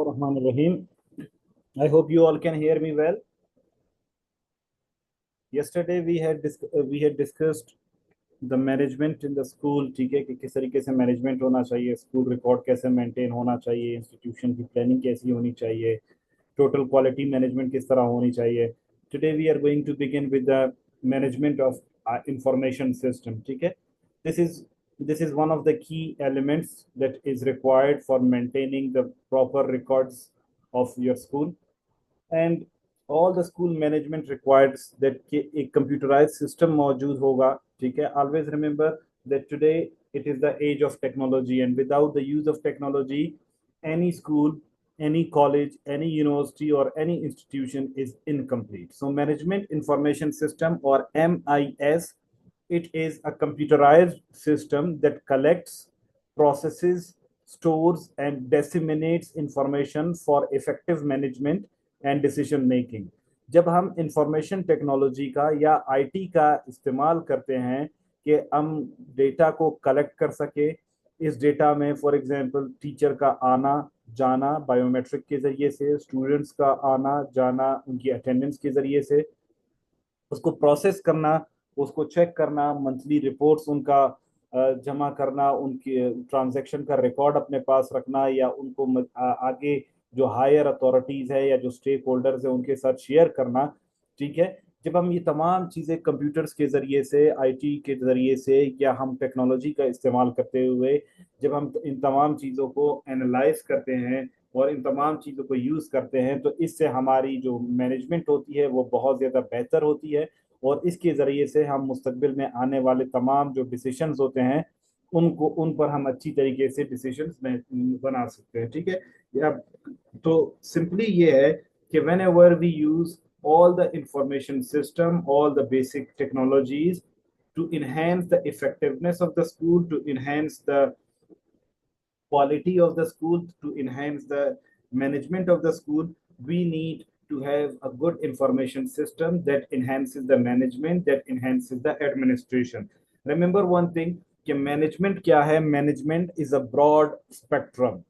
Rahim. I hope you all can hear me well. Yesterday we had discussed the management in the school. ठीक है कि किस तरीके से मैनेजमेंट होना चाहिए, स्कूल रिकॉर्ड कैसे मेंटेन होना चाहिए, इंस्टीट्यूशन की प्लानिंग कैसी होनी चाहिए, टोटल क्वालिटी मैनेजमेंट किस तरह होनी चाहिए. Today we are going to begin with the management of information system. ठीक है, this is this is one of the key elements that is required for maintaining the proper records of your school. And all the school management requires that a computerized system मौजूद होगा. ठीक है, always remember that today it is the age of technology, and without the use of technology, any school, any college, any university, or any institution is incomplete. So management information system, or MIS, it is a computerized system that collects, processes, stores, and disseminates information for effective management and decision making. जब हम information technology का या IT का इस्तेमाल करते हैं कि हम डेटा को कलेक्ट कर सके, इस डेटा में फॉर एग्जांपल टीचर का आना जाना बायोमेट्रिक के जरिए से, स्टूडेंट्स का आना जाना उनकी अटेंडेंस के जरिए से, उसको प्रोसेस करना, उसको चेक करना, मंथली रिपोर्ट्स उनका जमा करना, उनके ट्रांजैक्शन का रिकॉर्ड अपने पास रखना, या उनको आगे जो हायर अथॉरिटीज है या जो स्टेक होल्डर्स है उनके साथ शेयर करना. ठीक है, जब हम ये तमाम चीजें कंप्यूटर्स के जरिए से, आईटी के जरिए से, या हम टेक्नोलॉजी का इस्तेमाल करते हुए जब हम इन तमाम चीजों को एनालाइज करते हैं और इन तमाम चीजों को यूज करते हैं, तो इससे हमारी जो मैनेजमेंट होती है वो बहुत ज्यादा बेहतर होती है. और इसके जरिए से हम मुस्तकबिल में आने वाले तमाम जो डिसीशंस होते हैं उन पर हम अच्छी तरीके से डिसीजंस बना सकते हैं. ठीक है, या तो सिंपली ये है कि whenever we use all the information system, all the basic technologies to enhance the effectiveness of the school, to enhance the quality of the school, to enhance the management of the school, we need to have a good information system that enhances the management, that enhances the administration. Remember one thing कि management क्या है. Management is a broad spectrum.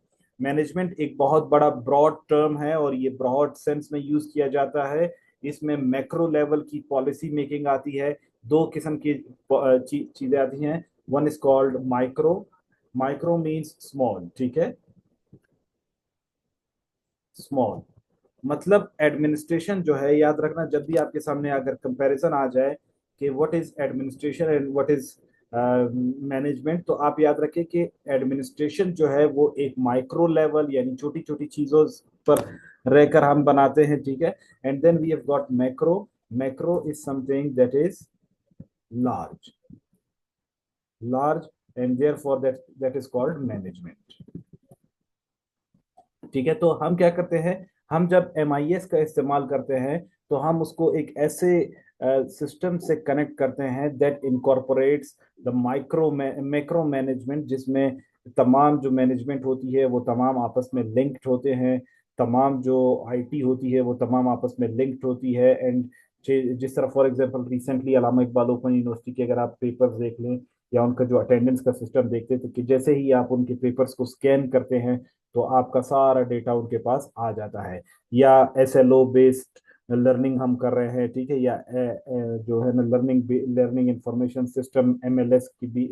Management एक बहुत बड़ा broad term है और ये broad sense में यूज किया जाता है. इसमें मैक्रो लेवल की पॉलिसी मेकिंग आती है. दो किस्म की चीजें आती हैं. One is called micro. Micro means small. ठीक है, स्मॉल मतलब एडमिनिस्ट्रेशन जो है, याद रखना जब भी आपके सामने अगर कंपैरिजन आ जाए कि what is administration and what is management, तो आप याद रखें कि एडमिनिस्ट्रेशन जो है वो एक माइक्रो लेवल यानी छोटी छोटी चीजों पर रहकर हम बनाते हैं. ठीक है, and then we have got macro. Macro is something that is large. Large and therefore that is called management. ठीक है, तो हम क्या करते हैं, हम जब MIS का इस्तेमाल करते हैं तो हम उसको एक ऐसे सिस्टम से कनेक्ट करते हैं that incorporates the macro management, जिसमें तमाम जो मैनेजमेंट होती है वो तमाम आपस में लिंक्ड होते हैं. तमाम जो आईटी होती है वो तमाम आपस में लिंक्ड होती है. एंड जिस तरह for example recently Allama Iqbal open university के अगर आप पेपर्स देख लें या उनका जो अटेंडेंस का सिस्टम देखते हैं, तो कि जैसे ही आप उनके पेपर्स को स्कैन करते हैं तो आपका सारा डेटा उनके पास आ जाता है. या SLO बेस्ड लर्निंग हम कर रहे हैं. ठीक है, या जो है ना लर्निंग इंफॉर्मेशन सिस्टम MLS की भी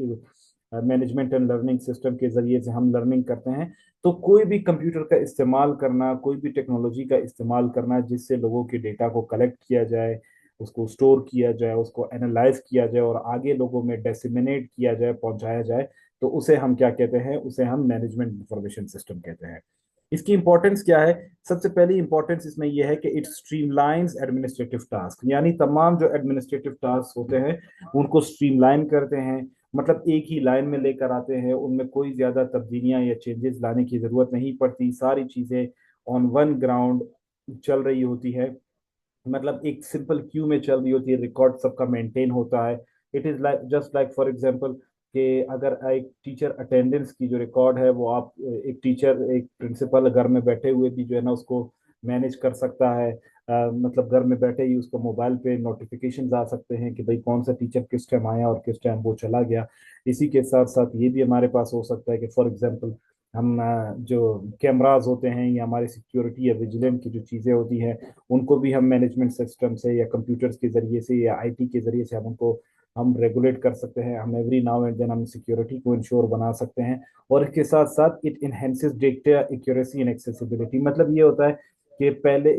मैनेजमेंट एंड लर्निंग सिस्टम के जरिए से हम लर्निंग करते हैं. तो कोई भी कंप्यूटर का इस्तेमाल करना, कोई भी टेक्नोलॉजी का इस्तेमाल करना जिससे लोगों के डेटा को कलेक्ट किया जाए, उसको स्टोर किया जाए, उसको एनालाइज किया जाए और आगे लोगों में डिसेमिनेट किया जाए, पहुंचाया जाए, तो उसे हम क्या कहते हैं, उसे हम मैनेजमेंट इंफॉर्मेशन सिस्टम कहते हैं. इसकी इंपॉर्टेंस क्या है? सबसे पहली इंपॉर्टेंस इसमें यह है कि इट स्ट्रीमलाइंस एडमिनिस्ट्रेटिव टास्क, यानी तमाम जो एडमिनिस्ट्रेटिव टास्क होते हैं उनको स्ट्रीमलाइन करते हैं. मतलब एक ही लाइन में लेकर आते हैं, उनमें कोई ज्यादा तब्दीलियां या चेंजेस लाने की जरूरत नहीं पड़ती. सारी चीजें ऑन वन ग्राउंड चल रही होती है. मतलब एक सिंपल क्यू में चल रही होती है, रिकॉर्ड सबका मेंटेन होता है. It is like just like for example कि अगर एक टीचर अटेंडेंस की जो रिकॉर्ड है वो आप एक टीचर एक प्रिंसिपल घर में बैठे हुए भी जो है ना उसको मैनेज कर सकता है. मतलब घर में बैठे ही उसको मोबाइल पे नोटिफिकेशन आ सकते हैं कि भाई कौन सा टीचर किस टाइम आया और किस टाइम वो चला गया. इसी के साथ साथ ये भी हमारे पास हो सकता है कि फॉर एग्जांपल हम जो कैमरास होते हैं या हमारे सिक्योरिटी या विजिलेंट की जो चीज़ें होती हैं, उनको भी हम मैनेजमेंट सिस्टम से या कंप्यूटर्स के ज़रिए से या आईटी के ज़रिए से हम रेगुलेट कर सकते हैं। हम एवरी नाउ एंड देन हम सिक्योरिटी को इंश्योर बना सकते हैं। और इसके साथ साथ it enhances data accuracy and accessibility. मतलब ये होता है कि पहले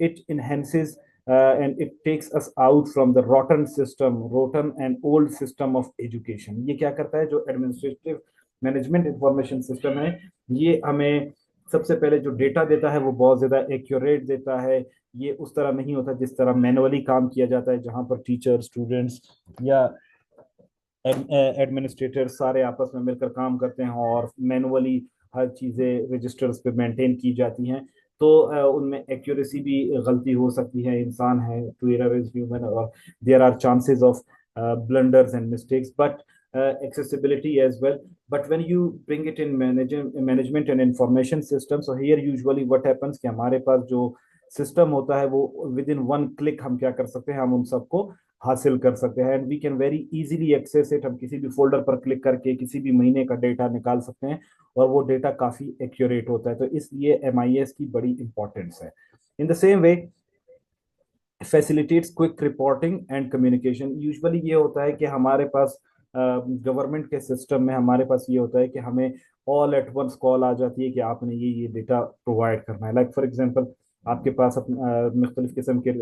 it enhances and it takes us out from the rotten and old system of education. ये क्या करता है, जो एडमिनिस्ट्रेटिव मैनेजमेंट इंफॉर्मेशन सिस्टम है, ये हमें सबसे पहले जो डेटा देता है वो बहुत ज्यादा एक्यूरेट देता है। ये उस तरह नहीं होता जिस तरह मैनुअली काम किया जाता है, जहां पर टीचर, स्टूडेंट्स या एडमिनिस्ट्रेटर सारे आपस में मिलकर काम करते हैं और मैनुअली हर चीज़ें रजिस्टर्स पे मेंटेन की जाती हैं। तो उनमें एक्यूरेसी भी गलती हो सकती है, इंसान है, टू एरर इज ह्यूमन, और there are chances of blunders and mistakes, but accessibility as well. But when you bring it in management and information system, so here usually what happens कि हमारे पास जो सिस्टम होता है वो with in one click हम क्या कर सकते हैं, हम उन सबको हासिल कर सकते हैं। And we can very easily access it. हम किसी भी फोल्डर पर क्लिक करके किसी भी महीने का डेटा निकाल सकते हैं और वो डेटा काफी एक्यूरेट होता है। तो इसलिए एमआईएस की बड़ी इंपॉर्टेंस है। In the same way facilitates quick reporting and communication. Usually ये होता है कि हमारे पास गवर्नमेंट के सिस्टम में हमारे पास ये होता है कि हमें ऑल एट वंस कॉल आ जाती है कि आपने ये डेटा प्रोवाइड करना है। लाइक फॉर एग्जांपल आपके पास मुख्तलिफ किस्म के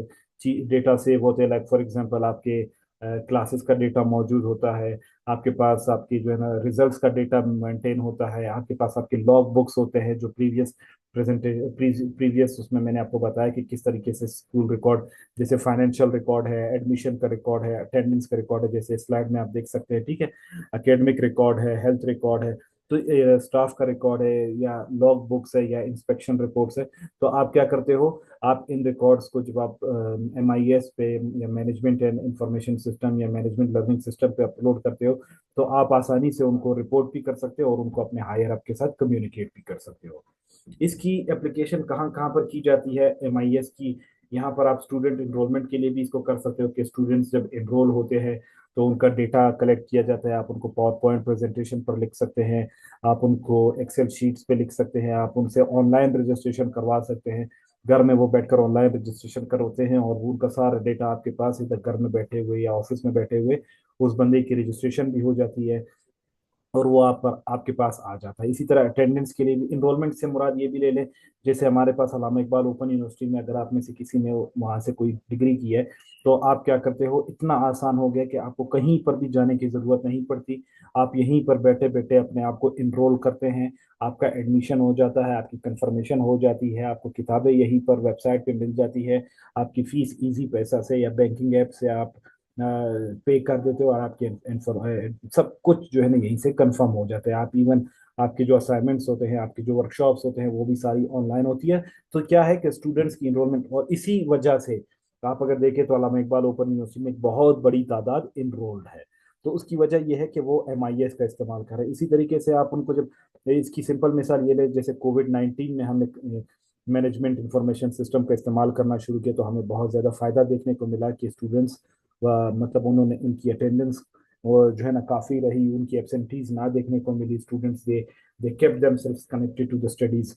डेटा सेव होते हैं। लाइक फॉर एग्जांपल आपके क्लासेस का डेटा मौजूद होता है, आपके पास आपकी जो है ना रिजल्ट्स का डेटा मेंटेन होता है, आपके पास आपके लॉग बुक्स होते हैं जो प्रीवियस उसमें मैंने आपको बताया कि किस तरीके से स्कूल रिकॉर्ड, जैसे फाइनेंशियल रिकॉर्ड है, एडमिशन का रिकॉर्ड है, अटेंडेंस का रिकॉर्ड है, जैसे स्लाइड में आप देख सकते हैं, ठीक है। एकेडमिक रिकॉर्ड है, हेल्थ रिकॉर्ड है, तो स्टाफ का रिकॉर्ड है, या लॉग बुक्स है, या इंस्पेक्शन रिपोर्ट्स है। तो आप क्या करते हो, आप इन रिकॉर्ड्स को जब आप एमआईएस पे या मैनेजमेंट एंड इंफॉर्मेशन सिस्टम या मैनेजमेंट लर्निंग सिस्टम पे अपलोड करते हो, तो आप आसानी से उनको रिपोर्ट भी कर सकते हो और उनको अपने हायर अप के साथ कम्युनिकेट भी कर सकते हो। इसकी एप्लीकेशन कहाँ कहाँ पर की जाती है एमआईएस की, यहाँ पर आप स्टूडेंट एनरोलमेंट के लिए भी इसको कर सकते हो कि स्टूडेंट्स जब एनरोल होते हैं तो उनका डेटा कलेक्ट किया जाता है। आप उनको पावर पॉइंट प्रेजेंटेशन पर लिख सकते हैं, आप उनको एक्सेल शीट्स पे लिख सकते हैं, आप उनसे ऑनलाइन रजिस्ट्रेशन करवा सकते हैं। घर में वो बैठकर ऑनलाइन रजिस्ट्रेशन करते हैं और उनका सारा डेटा आपके पास इधर घर में बैठे हुए या ऑफिस में बैठे हुए उस बंदे की रजिस्ट्रेशन भी हो जाती है और वो आपके पास आ जाता है। इसी तरह अटेंडेंस के लिए भी, इनरोलमेंट से मुराद ये भी ले लें, जैसे हमारे पास अल्लामा इकबाल ओपन यूनिवर्सिटी में अगर आप में से किसी ने वहाँ से कोई डिग्री की है, तो आप क्या करते हो, इतना आसान हो गया कि आपको कहीं पर भी जाने की जरूरत नहीं पड़ती। आप यहीं पर बैठे बैठे अपने आप को इनरोल करते हैं, आपका एडमिशन हो जाता है, आपकी कंफर्मेशन हो जाती है, आपको किताबें यहीं पर वेबसाइट पे मिल जाती है, आपकी फीस इजी पैसा से या बैंकिंग ऐप से आप पे कर देते हो और आपके सब कुछ जो है ना यहीं से कंफर्म हो जाता है। आप इवन आपके जो असाइनमेंट्स होते हैं, आपकी जो वर्कशॉप्स होते हैं, वो भी सारी ऑनलाइन होती है। तो क्या है कि स्टूडेंट्स की इनरोलमेंट, और इसी वजह से आप अगर देखें तो अल्लामा इकबाल ओपन यूनिवर्सिटी में एक बहुत बड़ी तादाद इनरोल्ड है। तो उसकी वजह यह है कि वो एमआईएस का इस्तेमाल कर रहे हैं। इसी तरीके से आप उनको जब, इसकी सिंपल मिसाल ये ले, जैसे कोविड-19 में हमने मैनेजमेंट इंफॉर्मेशन सिस्टम का इस्तेमाल करना शुरू किया तो हमें बहुत ज़्यादा फायदा देखने को मिला कि स्टूडेंट्स, मतलब उन्होंने उनकी अटेंडेंस और जो है ना काफ़ी रही, उनकी एब्सेंटीज ना देखने को मिली। Students they kept themselves connected to the studies.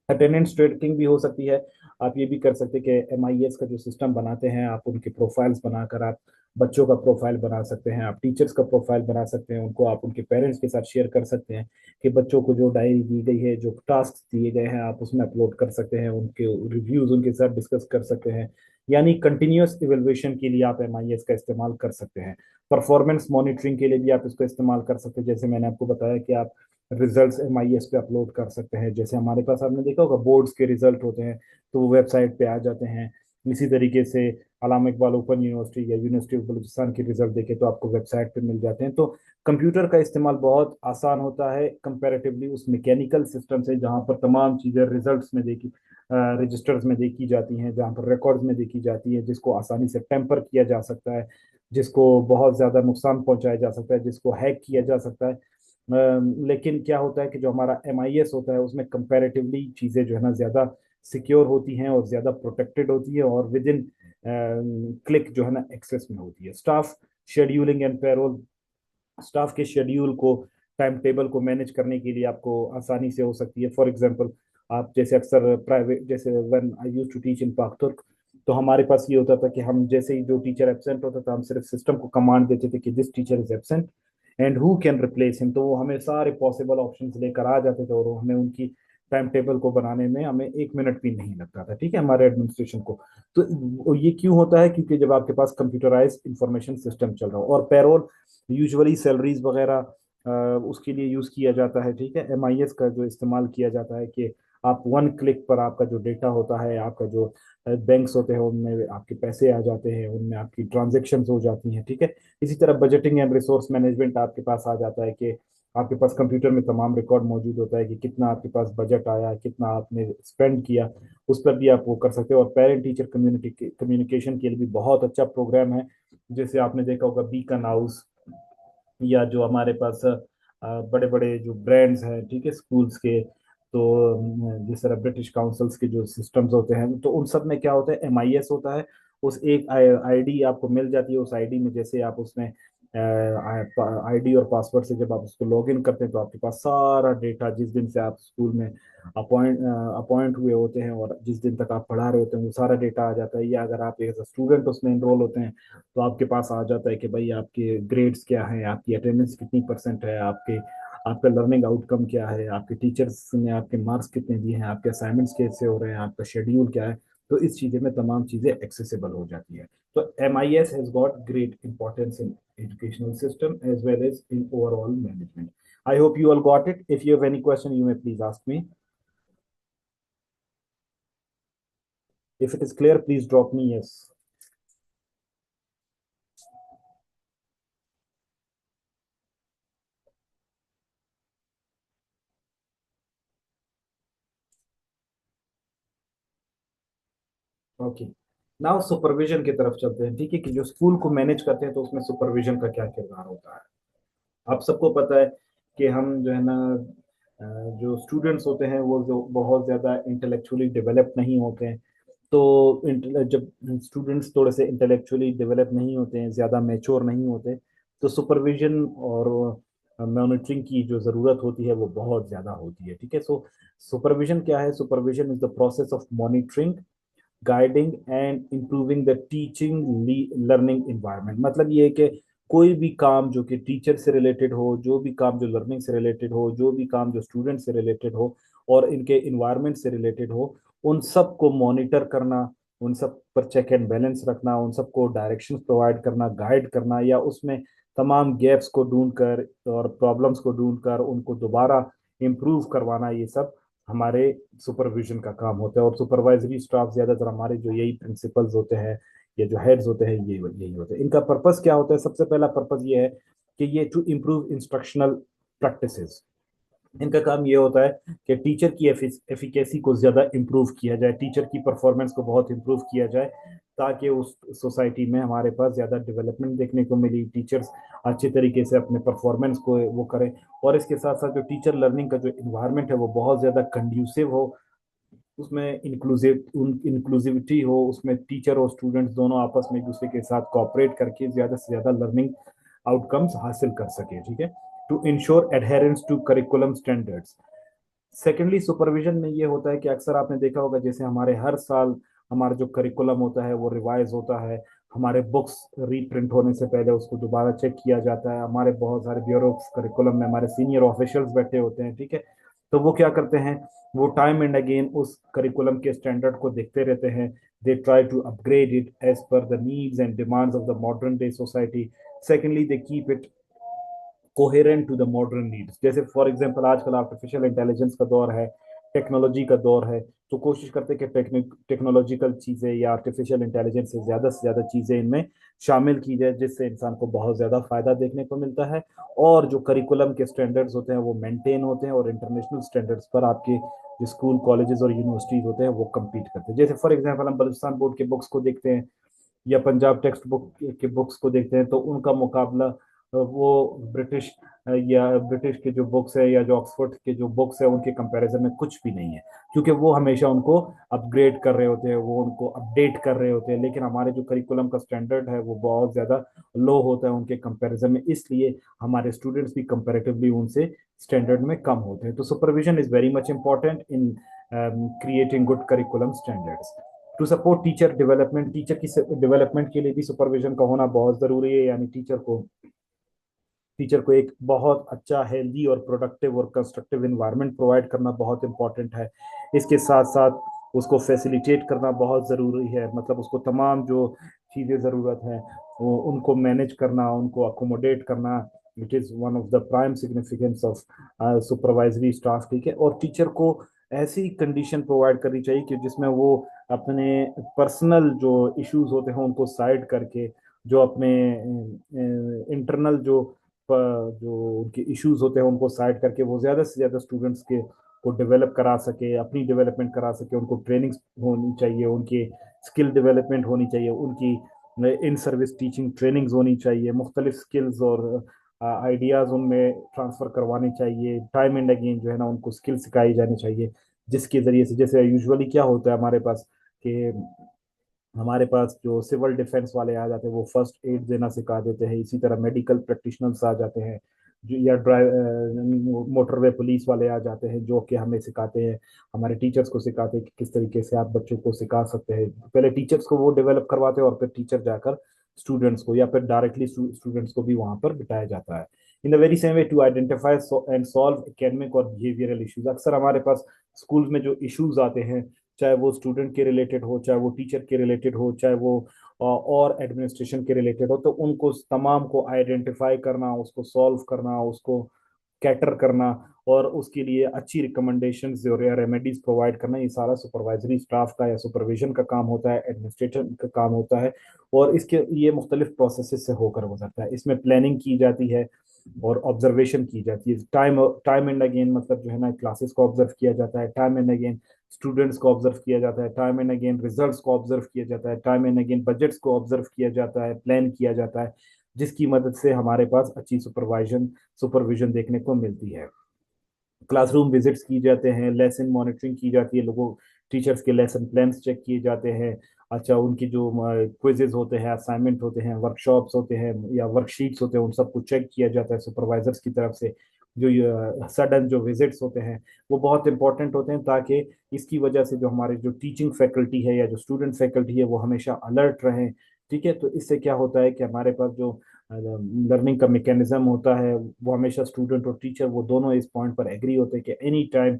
Attendance tracking भी हो सकती है। आप ये भी कर सकते हैं कि एमआईएस का जो सिस्टम बनाते हैं, आप उनके प्रोफाइल्स बनाकर आप बच्चों का प्रोफाइल बना सकते हैं, आप टीचर्स का प्रोफाइल बना सकते हैं, उनको आप उनके पेरेंट्स के साथ शेयर कर सकते हैं कि बच्चों को जो डायरी दी गई है, जो टास्क दिए गए हैं, आप उसमें अपलोड कर सकते हैं, उनके रिव्यूज उनके साथ डिस्कस कर सकते हैं। यानी कंटिन्यूअस इवेल्युएशन के लिए आप एमआईएस का इस्तेमाल कर सकते हैं। परफॉर्मेंस मॉनिटरिंग के लिए भी आप इसको इस्तेमाल कर सकते हैं। जैसे मैंने आपको बताया कि आप रिजल्ट्स एमआईएस पे अपलोड कर सकते हैं। जैसे हमारे पास आपने देखा होगा बोर्ड्स के रिजल्ट होते हैं तो वो वेबसाइट पे आ जाते हैं। इसी तरीके से अल्लामा इकबाल ओपन यूनिवर्सिटी या यूनिवर्सिटी ऑफ बलूचिस्तान के रिजल्ट देखे तो आपको वेबसाइट पे मिल जाते हैं। तो कंप्यूटर का इस्तेमाल बहुत आसान होता है कंपैरेटिवली उस मैकेनिकल सिस्टम से, जहाँ पर तमाम चीज़ें रिजल्ट्स में देखी, रजिस्टर्स में देखी जाती हैं, जहाँ पर रिकॉर्ड्स में देखी जाती है, जिसको आसानी से टेम्पर किया जा सकता है, जिसको बहुत ज़्यादा नुकसान पहुंचाया जा सकता है, जिसको हैक किया जा सकता है। लेकिन क्या होता है कि जो हमारा एमआईएस होता है उसमें कंपैरेटिवली चीज़ें जो है ना ज़्यादा सिक्योर होती हैं और ज़्यादा प्रोटेक्टेड होती है और विद इन क्लिक जो है ना एक्सेस में होती है। Staff scheduling and payroll, staff के शेड्यूल को टाइम टेबल को मैनेज करने के लिए आपको आसानी से हो सकती है। फॉर एग्जांपल, आप जैसे अक्सर प्राइवेट, जैसे when I used to teach in Pakturk, तो हमारे पास ये होता था कि हम जैसे ही जो टीचर एब्सेंट होता था, हम सिर्फ सिस्टम को कमांड देते थे कि this teacher is absent and who can replace him, तो वो हमें सारे पॉसिबल ऑप्शंस लेकर आ जाते थे, और वो हमें उनकी टाइम टेबल को बनाने में हमें 1 मिनट भी नहीं लगता था, ठीक है, हमारे एडमिनिस्ट्रेशन को। तो ये क्यों होता है? क्योंकि जब आपके पास कंप्यूटराइज इंफॉर्मेशन सिस्टम चल रहा हो, और पेरोल यूजुअली सैलरीज वगैरह उसके लिए यूज किया जाता है, ठीक है। एमआईएस का जो इस्तेमाल किया जाता है कि आप वन क्लिक पर आपका जो डेटा होता है, आपका जो बैंक्स होते हैं उनमें आपके पैसे आ जाते हैं, उनमें आपकी ट्रांजेक्शन्स हो जाती हैं, ठीक है। इसी तरह बजटिंग एंड रिसोर्स मैनेजमेंट आपके पास आ जाता है कि आपके पास कंप्यूटर में तमाम रिकॉर्ड मौजूद होता है कि कितना आपके पास बजट आया, कितना आपने स्पेंड किया, उस पर भी आप वो कर सकते हो। और पेरेंट टीचर कम्युनिटी कम्युनिकेशन के लिए भी बहुत अच्छा प्रोग्राम है। जैसे आपने देखा होगा बीकन हाउस, या जो हमारे पास बड़े बड़े जो ब्रांड्स हैं, ठीक है, स्कूल्स के, तो जिस तरह ब्रिटिश काउंसिल्स के जो सिस्टम्स होते हैं, तो उन सब में क्या होता है, एमआईएस होता है। उस एक आईडी आपको मिल जाती है, उस आईडी में जैसे आप उसमें आईडी और पासवर्ड से जब आप उसको लॉग इन करते हैं, तो आपके पास सारा डेटा, जिस दिन से आप स्कूल में अपॉइंट हुए होते हैं और जिस दिन तक आप पढ़ा रहे होते हैं, वो सारा डेटा आ जाता है। या अगर आप एज अ स्टूडेंट उसमें इनरोल होते हैं, तो आपके पास आ जाता है कि भाई आपके ग्रेड्स क्या हैं, आपकी अटेंडेंस कितनी परसेंट है, आपके आपका लर्निंग आउटकम क्या है, आपके टीचर्स ने आपके मार्क्स कितने दिए हैं, आपके असाइनमेंट्स कैसे हो रहे हैं, आपका शेड्यूल क्या है। तो इस चीज़ें में तमाम चीज़ें एक्सेसिबल हो जाती है। तो MIS has got great importance in educational system as well as in overall management. I hope you all got it. If you have any question, you may please ask me. If it is clear, please drop me yes. Okay, now supervision की तरफ चलते हैं, ठीक है, कि जो school को manage करते हैं तो उसमें सुपरविजन का क्या किरदार होता है। आप सबको पता है कि हम जो है ना, जो स्टूडेंट्स होते हैं वो जो बहुत ज़्यादा इंटेलेक्चुअली डेवलप नहीं होते हैं। तो जब स्टूडेंट्स थोड़े से इंटेलेक्चुअली डेवलप नहीं होते हैं, ज़्यादा मैच्योर नहीं होते, तो सुपरविजन और मॉनिटरिंग की जो ज़रूरत होती है वो बहुत ज़्यादा होती है, ठीक है। सो सुपरविजन क्या है? Supervision is the process of monitoring, guiding and improving the teaching learning environment. मतलब ये है कि कोई भी काम जो कि टीचर से रिलेटेड हो, जो भी काम जो लर्निंग से रिलेटेड हो, जो भी काम जो स्टूडेंट से रिलेटेड हो और इनके इन्वायरमेंट से रिलेटेड हो, उन सब को मॉनिटर करना, उन सब पर चेक एंड बैलेंस रखना, उन सबको डायरेक्शंस प्रोवाइड करना, गाइड करना, या उसमें तमाम गैप्स को ढूंढकर और प्रॉब्लम्स को ढूंढकर उनको दोबारा इम्प्रूव करवाना, ये सब हमारे सुपरविजन का काम होता है। और सुपरवाइजरी स्टाफ ज्यादातर हमारे जो यही प्रिंसिपल्स होते हैं या जो हेड्स होते हैं, ये यही होते हैं। इनका पर्पस क्या होता है? सबसे पहला पर्पस ये है कि ये टू इम्प्रूव इंस्ट्रक्शनल प्रैक्टिसेस। इनका काम ये होता है कि टीचर की एफिकेसी को ज्यादा इम्प्रूव किया जाए, टीचर की परफॉर्मेंस को बहुत इम्प्रूव किया जाए, ताकि उस सोसाइटी में हमारे पास ज्यादा डेवलपमेंट देखने को मिली, टीचर्स अच्छे तरीके से अपने परफॉर्मेंस को वो करें। और इसके साथ साथ जो टीचर लर्निंग का जो इन्वायरमेंट है वो बहुत ज्यादा कंड्यूसिव हो, उसमें इंक्लूसिविटी हो, उसमें टीचर और स्टूडेंट्स दोनों आपस में एक दूसरे के साथ कोऑपरेट करके ज्यादा से ज्यादा लर्निंग आउटकम्स हासिल कर सके, ठीक है। To ensure adherence to curriculum standards. Secondly, supervision में ये होता है कि अक्सर आपने देखा होगा, जैसे हमारे हर साल हमारा जो करिकुलम होता है वो रिवाइज होता है, हमारे बुक्स रीप्रिंट होने से पहले उसको दोबारा चेक किया जाता है। हमारे बहुत सारे ब्यूरो करिकुलम में हमारे सीनियर ऑफिशियल्स बैठे होते हैं, ठीक है। तो वो क्या करते हैं? वो टाइम एंड अगेन उस करिकुलम के स्टैंडर्ड को देखते रहते हैं। They try to upgrade it as per the needs and demands of the modern day society. Secondly, they keep it coherent to the modern needs. जैसे फॉर एग्जांपल आजकल artificial intelligence का दौर है, टेक्नोलॉजी का दौर है, तो कोशिश करते हैं कि टेक्नोलॉजिकल चीज़ें या आर्टिफिशियल इंटेलिजेंस से ज़्यादा चीज़ें इनमें शामिल की जाए, जिससे इंसान को बहुत ज़्यादा फायदा देखने को मिलता है। और जो करिकुलम के स्टैंडर्ड्स होते हैं वो मेंटेन होते हैं, और इंटरनेशनल स्टैंडर्ड्स पर आपके जो स्कूल कॉलेजेस और यूनिवर्सिटीज होते हैं वो कम्पीट करते हैं। जैसे फॉर एग्जाम्पल हम बलूचिस्तान बोर्ड के बुक्स को देखते हैं या पंजाब टेक्स्ट बुक के बुक्स को देखते हैं, तो उनका मुकाबला वो ब्रिटिश या ब्रिटिश के जो बुक्स है या जो ऑक्सफोर्ड के जो बुक्स है उनके कंपैरिजन में कुछ भी नहीं है, क्योंकि वो हमेशा उनको अपग्रेड कर रहे होते हैं, वो उनको अपडेट कर रहे होते हैं। लेकिन हमारे जो करिकुलम का स्टैंडर्ड है वो बहुत ज़्यादा लो होता है उनके कंपैरिजन में, इसलिए हमारे स्टूडेंट्स भी कंपैरेटिवली उनसे स्टैंडर्ड में कम होते हैं। तो supervision is very much important in creating good curriculum standards. To support teacher development, teacher की डेवलपमेंट के लिए भी सुपरविजन का होना बहुत ज़रूरी है, यानी टीचर को एक बहुत अच्छा, हेल्दी और प्रोडक्टिव और कंस्ट्रक्टिव इन्वायरमेंट प्रोवाइड करना बहुत इंपॉर्टेंट है। इसके साथ साथ उसको फैसिलिटेट करना बहुत ज़रूरी है, मतलब उसको तमाम जो चीज़ें ज़रूरत है वो उनको मैनेज करना, उनको अकोमोडेट करना, it is one of the prime significance of supervisory staff. ठीक है, और टीचर को ऐसी कंडीशन प्रोवाइड करनी चाहिए कि जिसमें वो अपने पर्सनल जो इश्यूज होते हैं उनको साइड करके, जो अपने इंटरनल जो उनके इश्यूज होते हैं उनको साइड करके वो ज़्यादा से ज़्यादा स्टूडेंट्स के को डेवलप करा सके, अपनी डेवलपमेंट करा सके। उनको ट्रेनिंग्स होनी चाहिए, उनकी स्किल डेवलपमेंट होनी चाहिए, उनकी इन सर्विस टीचिंग ट्रेनिंग्स होनी चाहिए, मुख्तलिफ स्किल्स और आइडियाज़ उनमें ट्रांसफ़र करवाने चाहिए। टाइम एंड अगेन जो है ना उनको स्किल सिखाई जानी चाहिए, जिसके ज़रिए से, जैसे यूजुअली क्या होता है हमारे पास कि हमारे पास जो सिविल डिफेंस वाले आ जाते हैं वो फर्स्ट एड देना सिखा देते हैं, इसी तरह मेडिकल प्रैक्टिशनर्स आ जाते हैं जो, या मोटरवे पुलिस वाले आ जाते हैं जो कि हमें सिखाते हैं, हमारे टीचर्स को सिखाते हैं कि किस तरीके से आप बच्चों को सिखा सकते हैं। पहले टीचर्स को वो डेवलप करवाते हैं और फिर टीचर जाकर स्टूडेंट्स को या फिर डायरेक्टली स्टूडेंट्स को भी वहां पर बिठाया जाता है। In the very same way to identify and solve academic और बिहेवियरल इश्यूज। अक्सर हमारे पास स्कूल में जो इश्यूज आते हैं, चाहे वो स्टूडेंट के रिलेटेड हो, चाहे वो टीचर के रिलेटेड हो, चाहे वो और एडमिनिस्ट्रेशन के रिलेटेड हो, तो उनको तमाम को आइडेंटिफाई करना, उसको सॉल्व करना, उसको कैटर करना और उसके लिए अच्छी रिकमेंडेशंस और रेमेडीज प्रोवाइड करना, ये सारा सुपरवाइजरी स्टाफ का या सुपरविजन का काम होता है, एडमिनिस्ट्रेशन का काम होता है। और इसके ये मुख्तलिफ प्रोसेस से होकर गुजरता है। इसमें प्लानिंग की जाती है और ऑब्जर्वेशन की जाती है। टाइम एंड अगेन, मतलब जो है ना क्लासेस को ऑब्जर्व किया जाता है, टाइम एंड अगेन स्टूडेंट्स को ऑब्जर्व किया जाता है, टाइम एंड अगेन रिजल्ट्स को ऑब्जर्व किया जाता है, टाइम एंड अगेन बजट्स को ऑब्जर्व किया जाता है, प्लान किया जाता है, जिसकी मदद से हमारे पास अच्छी सुपरविजन देखने को मिलती है। क्लासरूम विजिट्स की जाते हैं, लेसन मॉनिटरिंग की जाती है, लोगों टीचर्स के लेसन प्लान्स चेक किए जाते हैं। अच्छा, उनकी जो क्विजेज होते हैं, असाइनमेंट होते हैं, वर्कशॉप्स होते हैं या वर्कशीट्स होते हैं, उन सबको चेक किया जाता है सुपरवाइजर्स की तरफ से। जो सडन जो विजिट्स होते हैं वो बहुत इंपॉर्टेंट होते हैं, ताकि इसकी वजह से जो हमारे जो टीचिंग फैकल्टी है या जो स्टूडेंट फैकल्टी है वो हमेशा अलर्ट रहें। ठीक है, तो इससे क्या होता है कि हमारे पास जो लर्निंग का मैकेनिज्म होता है वो हमेशा स्टूडेंट और टीचर वो दोनों इस पॉइंट पर एग्री होते हैं कि एनी टाइम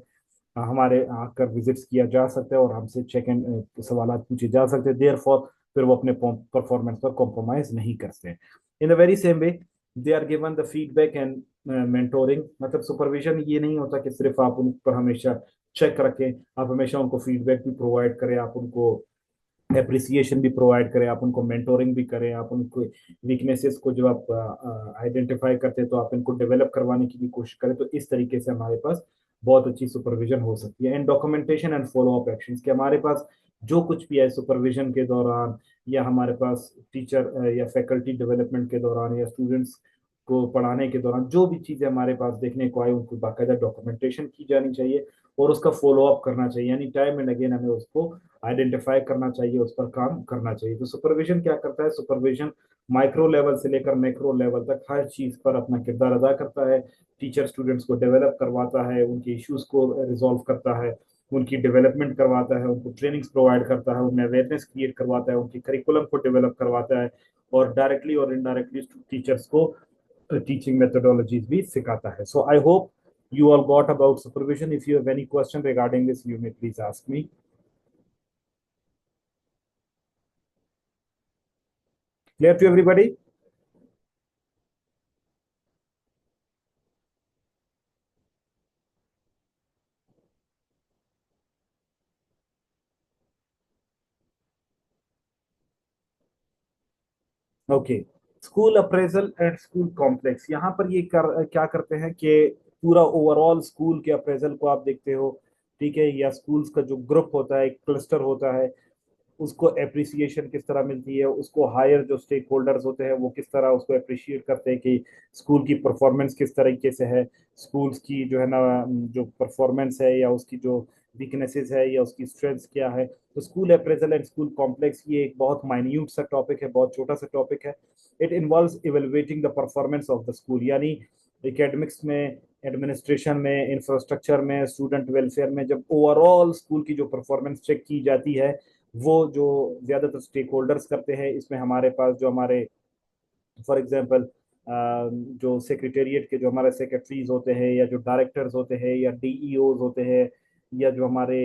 हमारे आकर विजिट्स किया जा सकता है और हमसे चेक एंड सवाल पूछे जा सकते हैं। देयर फॉर फिर वो अपने परफॉर्मेंस पर कॉम्प्रोमाइज नहीं करते। In the very same way they are given the feedback and mentoring. मतलब सुपरविजन ये नहीं होता कि सिर्फ आप उन पर हमेशा चेक रखें, आप हमेशा उनको फीडबैक भी प्रोवाइड करें, आप उनको एप्रिसिएशन भी प्रोवाइड करें, आप उनको मेंटोरिंग भी करें, आप उनको वीकनेसेस को जब आप आइडेंटिफाई करते हैं तो आप इनको डेवलप करवाने की भी कोशिश करें। तो इस तरीके से हमारे पास बहुत अच्छी सुपरविजन हो सकती है। And documentation and follow up action, कि हमारे पास जो कुछ भी है सुपरविजन के दौरान या हमारे पास टीचर या फैकल्टी डेवलपमेंट के दौरान या स्टूडेंट्स को पढ़ाने के दौरान जो भी चीज़ें हमारे पास देखने को आए उनको बाकायदा डॉक्यूमेंटेशन की जानी चाहिए और उसका फॉलो अप करना चाहिए, यानी टाइम एंड अगेन हमें उसको आइडेंटिफाई करना चाहिए, उस पर काम करना चाहिए। तो सुपरविजन क्या करता है, सुपरविजन माइक्रो लेवल से लेकर मैक्रो लेवल तक हर चीज पर अपना किरदार अदा करता है। टीचर स्टूडेंट्स को डेवलप करवाता है, उनके इश्यूज को रिजॉल्व करता है, उनकी डेवलपमेंट करवाता है, उनको ट्रेनिंग्स प्रोवाइड करता है, उन्हें अवेयरनेस क्रिएट करवाता है, उनकी करिकुलम को डेवलप करवाता है और डायरेक्टली और इनडायरेक्टली टीचर्स को टीचिंग मेथोडोलॉजीज भी सिखाता है। So I hope you all got about supervision. If you have any question regarding this, you may please ask me. Clear to everybody? Okay, school appraisal and school complex, यहाँ पर ये क्या करते हैं कि पूरा ओवरऑल स्कूल के appraisal को आप देखते हो। ठीक है, या स्कूल्स का जो ग्रुप होता है, एक क्लस्टर होता है, उसको एप्रिसिएशन किस तरह मिलती है, उसको हायर जो स्टेक होल्डर्स होते हैं वो किस तरह उसको अप्रिशिएट करते हैं कि स्कूल की परफॉर्मेंस किस तरीके से है, स्कूल्स की जो है ना जो परफॉर्मेंस है या उसकी जो वीकनेसेस है या उसकी स्ट्रेंथ्स क्या है। तो school appraisal and school complex ये एक बहुत माइन्यूट सा टॉपिक है, बहुत छोटा सा टॉपिक है। It involves evaluating the performance of the school, यानी एकेडमिक्स में, एडमिनिस्ट्रेशन में, इंफ्रास्ट्रक्चर में, स्टूडेंट वेलफेयर में जब ओवरऑल स्कूल की जो परफॉर्मेंस चेक की जाती है, वो जो ज्यादातर स्टेक होल्डर्स करते हैं, इसमें हमारे पास जो हमारे फॉर एग्जांपल जो सेक्रेटेरिएट के जो हमारे सेक्रेटरीज होते हैं या जो डायरेक्टर्स होते हैं या डीईओज होते हैं या जो हमारे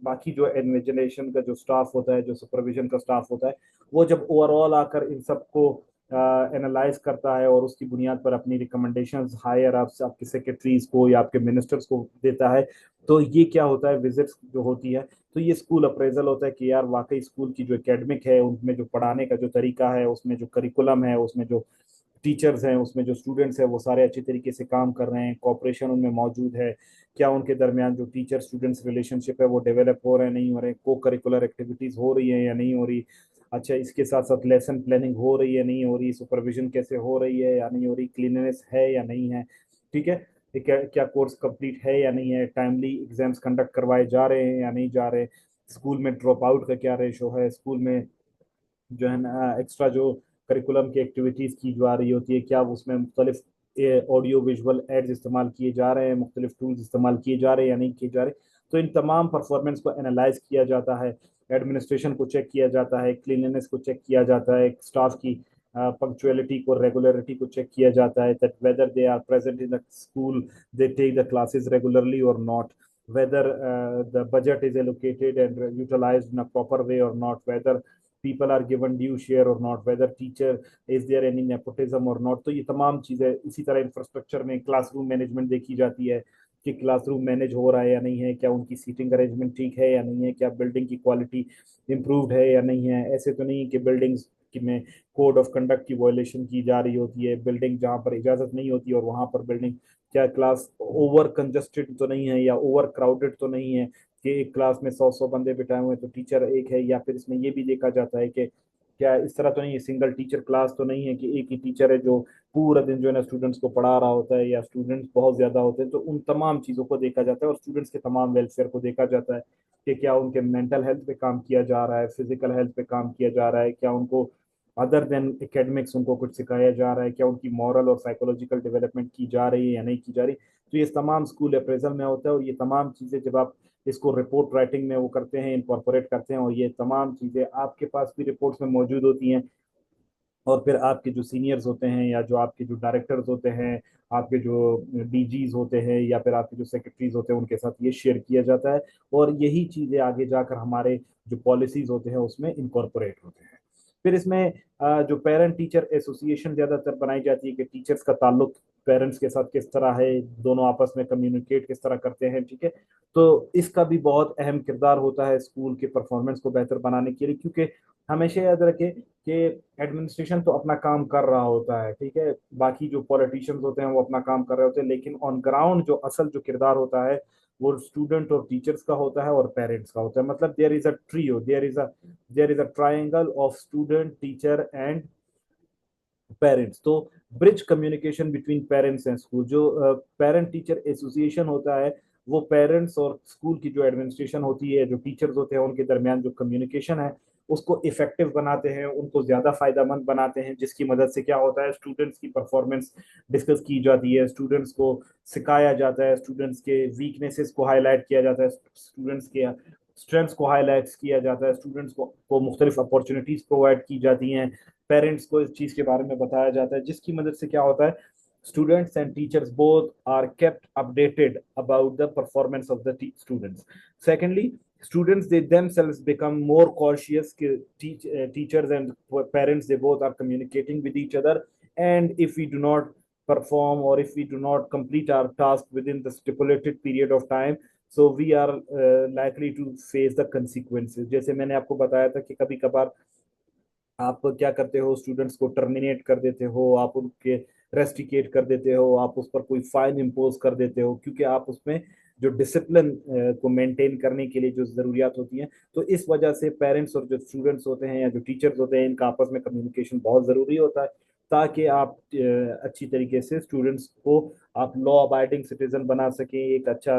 बाकी जो एडमिनिस्ट्रेशन का जो स्टाफ होता है, जो सुपरविजन का स्टाफ होता है, वो जब ओवरऑल आकर इन सबको एनालाइज करता है और उसकी बुनियाद पर अपनी रिकमेंडेशंस हायर आपके सेक्रेटरीज को या आपके मिनिस्टर्स को देता है, तो ये क्या होता है, विजिट्स जो होती है, तो ये स्कूल अप्रेजल होता है कि यार वाकई स्कूल की जो एकेडमिक है, उनमें जो पढ़ाने का जो तरीका है, उसमें जो करिकुलम है, उसमें जो टीचर्स हैं, उसमें जो स्टूडेंट्स हैं, वो सारे अच्छी तरीके से काम कर रहे हैं, कॉपरेशन उनमें मौजूद है, क्या उनके दरमियान जो टीचर स्टूडेंट्स रिलेशनशिप है वो डेवलप हो रहे हैं नहीं हो रहे, को करिकुलर एक्टिविटीज हो रही है या नहीं हो रही, अच्छा इसके साथ साथ लेसन प्लानिंग हो रही है नहीं हो रही, सुपरविजन कैसे हो रही है या नहीं हो रही, क्लीननेस है या नहीं है, ठीक है, क्या कोर्स कंप्लीट है या नहीं है, टाइमली एग्जाम्स कंडक्ट करवाए जा रहे हैं या नहीं जा रहे, स्कूल में ड्रॉप आउट का क्या रेशो है, स्कूल में जो है ना एक्स्ट्रा जो करिकुलम की एक्टिविटीज की जा रही होती है, क्या उसमें मुख्तलिफ ऑडियो विजुअल एड्स इस्तेमाल किए जा रहे हैं, मुख्तलिफ टूल्स इस्तेमाल किए जा रहे हैं या नहीं किए जा रहे। तो इन तमाम परफॉर्मेंस को एनालाइज किया जाता है, एडमिनिस्ट्रेशन को चेक किया जाता है, क्लीनलीनेस को चेक किया जाता है, स्टाफ की पंक्चुअलिटी को, रेगुलरिटी को चेक किया जाता है, that whether they are present in the school, they take the classes regularly और not, whether the budget is allocated and utilized in a proper way or not, whether people are given due share or not, whether teacher is there any nepotism or not। तो ये तमाम चीजें, इसी तरह infrastructure में classroom management देखी जाती है कि क्लासरूम मैनेज हो रहा है या नहीं है, क्या उनकी सीटिंग अरेंजमेंट ठीक है या नहीं है, क्या बिल्डिंग की क्वालिटी इंप्रूव्ड है या नहीं है। ऐसे तो नहीं कि बिल्डिंग्स में कोड ऑफ कंडक्ट की वायलेशन की जा रही होती है, बिल्डिंग जहां पर इजाजत नहीं होती और वहां पर बिल्डिंग, क्या क्लास ओवर कंजस्टेड तो नहीं है या ओवर क्राउडेड तो नहीं है कि एक क्लास में 100 बंदे बिठाए हुए हैं तो टीचर एक है, या फिर इसमें ये भी देखा जाता है कि क्या इस तरह तो नहीं है, सिंगल टीचर क्लास तो नहीं है कि एक ही टीचर है जो पूरा दिन जो है ना स्टूडेंट्स को पढ़ा रहा होता है, या स्टूडेंट्स बहुत ज्यादा होते हैं। तो उन तमाम चीजों को देखा जाता है और स्टूडेंट्स के तमाम वेलफेयर को देखा जाता है कि क्या उनके मेंटल हेल्थ पे काम किया जा रहा है, फिजिकल हेल्थ पे काम किया जा रहा है, क्या उनको अदर देन एकेडमिक्स उनको कुछ सिखाया जा रहा है, क्या उनकी मॉरल और साइकोलॉजिकल डेवलपमेंट की जा रही है या नहीं की जा रही। तो ये तमाम स्कूल अप्रेजल में होता है और ये तमाम चीजें जब आप इसको रिपोर्ट राइटिंग में वो करते हैं, इनकॉर्पोरेट करते हैं, और ये तमाम चीजें आपके पास भी रिपोर्ट्स में मौजूद होती हैं, और फिर आपके जो सीनियर्स होते हैं या जो आपके जो डायरेक्टर्स होते हैं, आपके जो डीजीज होते हैं या फिर आपके जो सेक्रेटरीज होते हैं, उनके साथ ये शेयर किया जाता है, और यही चीजें आगे जाकर हमारे जो पॉलिसीज होते हैं उसमें इनकॉर्पोरेट होते हैं। फिर इसमें जो पेरेंट टीचर एसोसिएशन ज्यादातर बनाई जाती है कि टीचर्स का ताल्लुक पेरेंट्स के साथ किस तरह है, दोनों आपस में कम्युनिकेट किस तरह करते हैं, ठीक है। तो इसका भी बहुत अहम किरदार होता है स्कूल के परफॉर्मेंस को बेहतर बनाने के लिए, क्योंकि हमेशा याद रखें कि एडमिनिस्ट्रेशन तो अपना काम कर रहा होता है, ठीक है, बाकी जो पॉलिटिशियंस होते हैं वो अपना काम कर रहे होते हैं, लेकिन ऑन ग्राउंड जो असल जो किरदार होता है वो स्टूडेंट और टीचर्स का होता है और पेरेंट्स का होता है। मतलब there is a trio, there is a triangle of student, teacher and parents. तो bridge communication between parents and school, जो पेरेंट टीचर एसोसिएशन होता है, वो पेरेंट्स और स्कूल की जो एडमिनिस्ट्रेशन होती है, जो टीचर्स होते हैं, उनके दरमियान जो कम्युनिकेशन है उसको इफेक्टिव बनाते हैं, उनको ज्यादा फायदेमंद बनाते हैं, जिसकी मदद से क्या होता है, स्टूडेंट्स की परफॉर्मेंस डिस्कस की जाती है, स्टूडेंट्स को सिखाया जाता है, स्टूडेंट्स के वीकनेसेस को हाईलाइट किया जाता है, स्टूडेंट्स के स्ट्रेंथ्स को हाईलाइट किया जाता है, स्टूडेंट्स को मुख्तलिफ अपॉर्चुनिटीज प्रोवाइड की जाती हैं, पेरेंट्स को इस चीज के बारे में बताया जाता है, जिसकी मदद से क्या होता है, students and teachers both are kept updated about the performance of the students। Secondly, students they themselves become more cautious, teachers and parents they both are communicating with each other, and if we do not perform or if we do not complete our task within the stipulated period of time, so we are likely to face the consequences। जैसे मैंने आपको बताया था कि कभी कभार आप क्या करते हो, स्टूडेंट्स को टर्मिनेट कर देते हो, आप उनके रेस्टिकेट कर देते हो, आप उस पर कोई फाइन इम्पोज कर देते हो, क्योंकि आप उसमें जो डिसिप्लिन को मेंटेन करने के लिए जो जरूरियात होती हैं। तो इस वजह से पेरेंट्स और जो स्टूडेंट्स होते हैं या जो टीचर्स होते हैं, इनका आपस में कम्युनिकेशन बहुत जरूरी होता है, ताकि आप अच्छी तरीके से स्टूडेंट्स को आप लॉ अबाइडिंग सिटीजन बना सकें, एक अच्छा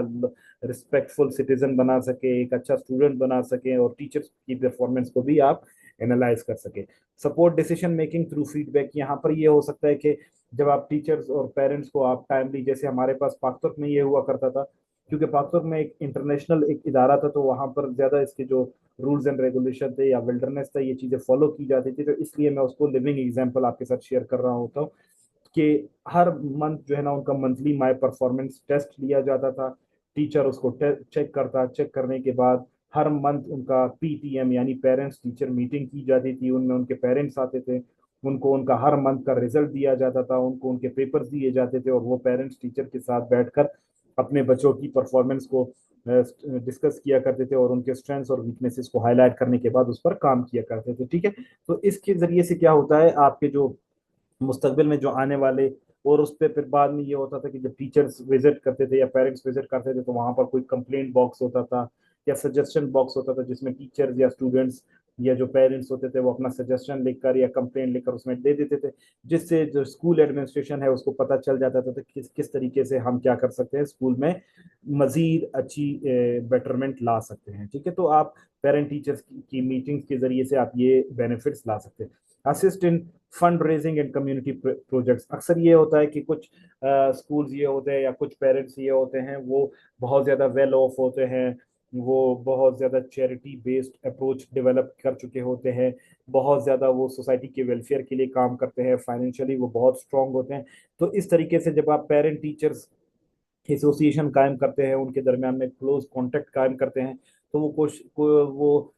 रिस्पेक्टफुल सिटीजन बना सके, एक अच्छा स्टूडेंट बना सके, और टीचर्स की परफॉर्मेंस को भी आप एनालाइज कर सके। Support decision making through feedback, यहाँ पर ये हो सकता है कि जब आप टीचर्स और पेरेंट्स को आप टाइमली, जैसे हमारे पास पाकतुर्क में ये हुआ करता था, क्योंकि पाकतुर्क में एक इंटरनेशनल एक इदारा था, तो वहां पर ज्यादा इसके जो रूल्स एंड रेगुलेशन थे या विल्डरनेस था, ये चीजें फॉलो की जाती थी, तो इसलिए मैं उसको लिविंग एग्जाम्पल आपके साथ शेयर कर रहा होता हूँ कि हर मंथ जो है ना उनका मंथली माई परफॉर्मेंस टेस्ट लिया जाता था। टीचर उसको चेक करता, चेक करने के बाद हर मंथ उनका पीटीएम यानी पेरेंट्स टीचर मीटिंग की जाती थी, उनमें उनके पेरेंट्स आते थे, उनको उनका हर मंथ का रिजल्ट दिया जाता था, उनको उनके पेपर्स दिए जाते थे, और वो पेरेंट्स टीचर के साथ बैठकर अपने बच्चों की परफॉर्मेंस को डिस्कस किया करते थे, और उनके स्ट्रेंथ्स और वीकनेसेस को हाईलाइट करने के बाद उस पर काम किया करते थे। ठीक है, तो इसके जरिए से क्या होता है, आपके जो मुस्तकबिल में जो आने वाले, और उस पर फिर बाद में ये होता था कि जब टीचर्स विजिट करते थे या पेरेंट्स विजिट करते थे, तो वहां पर कोई कंप्लेंट बॉक्स होता था या सजेशन बॉक्स होता था, जिसमें टीचर्स या स्टूडेंट्स या जो पेरेंट्स होते थे वो अपना सजेशन लिखकर या कंप्लेंट लिखकर उसमें दे देते थे, जिससे जो स्कूल एडमिनिस्ट्रेशन है उसको पता चल जाता था कि किस किस तरीके से हम क्या कर सकते हैं स्कूल में मजीद अच्छी बेटरमेंट ला सकते हैं। ठीक है, तो आप पेरेंट टीचर्स की मीटिंग्स के जरिए से आप ये बेनिफिट्स ला सकते हैं। Assist in fund raising and community projects, अक्सर ये होता है कि कुछ स्कूल्स ये होते हैं या कुछ पेरेंट्स ये होते हैं, वो बहुत ज़्यादा वेल ऑफ होते हैं, वो बहुत ज़्यादा चैरिटी बेस्ड अप्रोच डेवलप कर चुके होते हैं, बहुत ज़्यादा वो सोसाइटी के वेलफेयर के लिए काम करते हैं, फाइनेंशियली वो बहुत स्ट्रांग होते हैं। तो इस तरीके से जब आप पेरेंट टीचर्स एसोसिएशन कायम करते हैं, उनके दरमियान में क्लोज कांटेक्ट कायम करते हैं, तो वो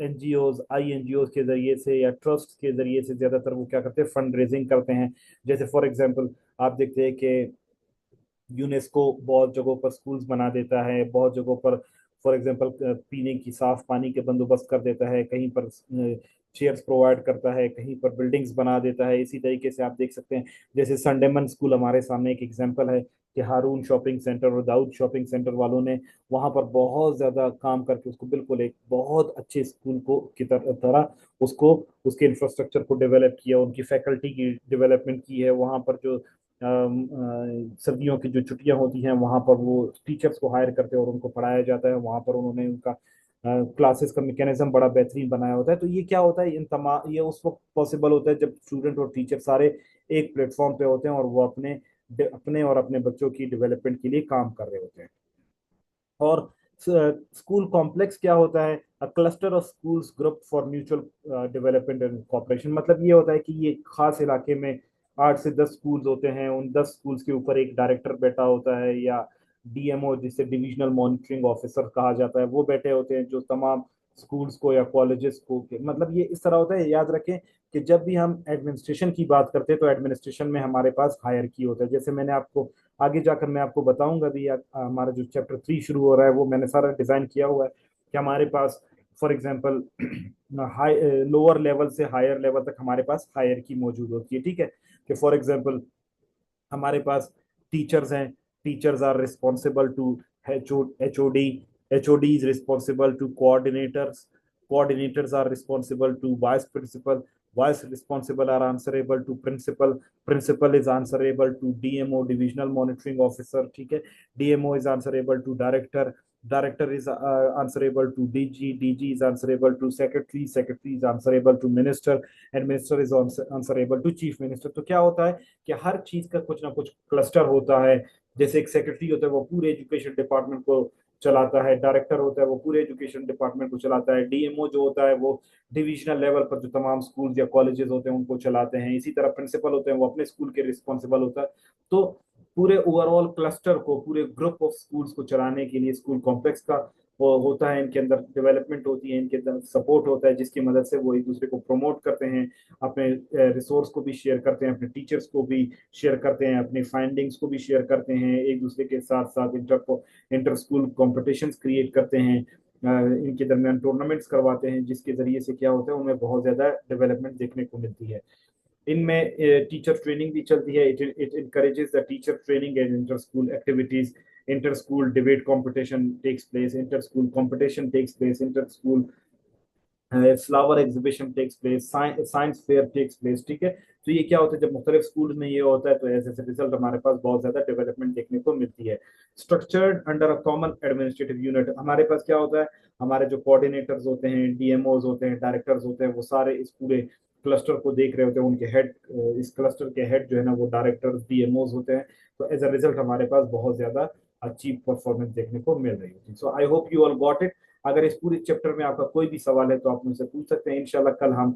एनजीओज आईएनजीओ के जरिए से या ट्रस्ट के जरिए से ज्यादातर वो क्या करते हैं, फंड रेजिंग करते हैं। जैसे फॉर एग्जांपल आप देखते हैं कि यूनेस्को बहुत जगहों पर स्कूल्स बना देता है, बहुत जगहों पर फॉर एग्जांपल पीने की साफ पानी के बंदोबस्त कर देता है, कहीं पर चेयर्स प्रोवाइड करता है, कहीं पर बिल्डिंग्स बना देता है। इसी तरीके से आप देख सकते हैं, जैसे संडेमन स्कूल हमारे सामने एक एग्जांपल है कि हारून शॉपिंग सेंटर और दाऊद शॉपिंग सेंटर वालों ने वहां पर बहुत ज्यादा काम करके उसको बिल्कुल एक बहुत अच्छे स्कूल को की तरह उसको उसके इंफ्रास्ट्रक्चर को डेवलप किया, उनकी फैकल्टी की डेवलपमेंट की है। वहां पर जो सर्दियों की जो छुट्टियां होती हैं वहां पर वो टीचर्स को हायर करते हैं और उनको पढ़ाया जाता है, वहां पर उन्होंने उनका क्लासेस का मैकेनिज्म बड़ा बेहतरीन बनाया होता है। तो ये क्या होता है, इन तमाम ये उस वक्त पॉसिबल होता है जब स्टूडेंट और टीचर सारे एक प्लेटफॉर्म पे होते हैं और वो अपने और अपने बच्चों की डेवलपमेंट के लिए काम कर रहे होते हैं। और स्कूल कॉम्प्लेक्स क्या होता है, a cluster of schools group for mutual development and cooperation, मतलब ये होता है कि ये खास इलाके में 8 से 10 स्कूल्स होते हैं, उन 10 स्कूल्स के ऊपर एक डायरेक्टर बैठा होता है या डीएमओ जिसे डिविजनल मॉनिटरिंग ऑफिसर कहा जाता है, वो बैठे होते हैं जो तमाम स्कूल्स को या कॉलेजेस को मतलब ये इस तरह होता है। याद रखें कि जब भी हम एडमिनिस्ट्रेशन की बात करते हैं तो एडमिनिस्ट्रेशन में हमारे पास हायरकी होता है, जैसे मैंने आपको आगे जाकर मैं आपको बताऊंगा भी, हमारा जो चैप्टर 3 शुरू हो रहा है वो मैंने सारा डिजाइन किया हुआ है कि हमारे पास for example high lower level से हायर लेवल तक हमारे पास हायर की मौजूद होती है। ठीक है, कि फॉर एग्जांपल हमारे पास टीचर्स हैं, teachers are responsible to HOD, HOD is responsible to coordinators, coordinators are responsible to vice principal, vice responsible are answerable to principal, principal is answerable to DMO divisional monitoring officer। ठीक है, DMO is answerable to director, director is answerable to DG, DG is answerable to secretary, secretary is answerable to minister, and minister is answerable to chief minister। तो क्या होता है कि हर चीज का कुछ ना कुछ क्लस्टर होता है। जैसे एक सेक्रेटरी होता है वो पूरे एजुकेशन डिपार्टमेंट को चलाता है, डायरेक्टर होता है वो पूरे एजुकेशन डिपार्टमेंट को चलाता है, डीएमओ जो होता है वो डिविजनल लेवल पर जो तमाम स्कूल या कॉलेजेस होते हैं उनको चलाते हैं, इसी तरह प्रिंसिपल होते हैं वो अपने स्कूल के रिस्पॉन्सिबल होता है। तो पूरे ओवरऑल क्लस्टर को, पूरे ग्रुप ऑफ स्कूल्स को चलाने के लिए स्कूल कॉम्प्लेक्स का वो होता है, इनके अंदर डेवलपमेंट होती है, इनके अंदर सपोर्ट होता है, जिसकी मदद से वो एक दूसरे को प्रमोट करते हैं, अपने रिसोर्स को भी शेयर करते हैं, अपने टीचर्स को भी शेयर करते हैं, अपनी फाइंडिंग्स को भी शेयर करते हैं, एक दूसरे के साथ साथ इंटर स्कूल कॉम्पिटिशंस क्रिएट करते हैं, इनके दरमियान टूर्नामेंट्स करवाते हैं, जिसके जरिए से क्या होता है उनमें बहुत ज्यादा डेवलपमेंट देखने को मिलती है। इनमें टीचर ट्रेनिंग भी चलती है, it encourages the teacher training and inter school activities, inter school debate competition takes place, inter school competition takes place, inter school flower exhibition takes place, science fair takes place, ठीक है। तो ये क्या होता है, जब मुख्तलिफ स्कूल में ये होता है तो एज ए रिजल्ट हमारे पास बहुत ज्यादा डेवलपमेंट देखने को मिलती है। Structured under a common administrative unit, हमारे पास क्या होता है, हमारे जो कोऑर्डिनेटर्स होते हैं, डीएमओज होते हैं, डायरेक्टर्स होते हैं, वो सारे इस पूरे क्लस्टर को देख रहे होते हैं, उनके हेड, इस क्लस्टर के हेड जो है ना वो डायरेक्टर्स डीएमओज होते हैं। तो एज अ रिजल्ट हमारे पास बहुत ज्यादा अच्छी परफॉर्मेंस देखने को मिल रही होती है। So I hope you all got it. अगर इस पूरे चैप्टर में आपका कोई भी सवाल है तो आप मुझसे पूछ सकते हैं। इंशाल्लाह कल हम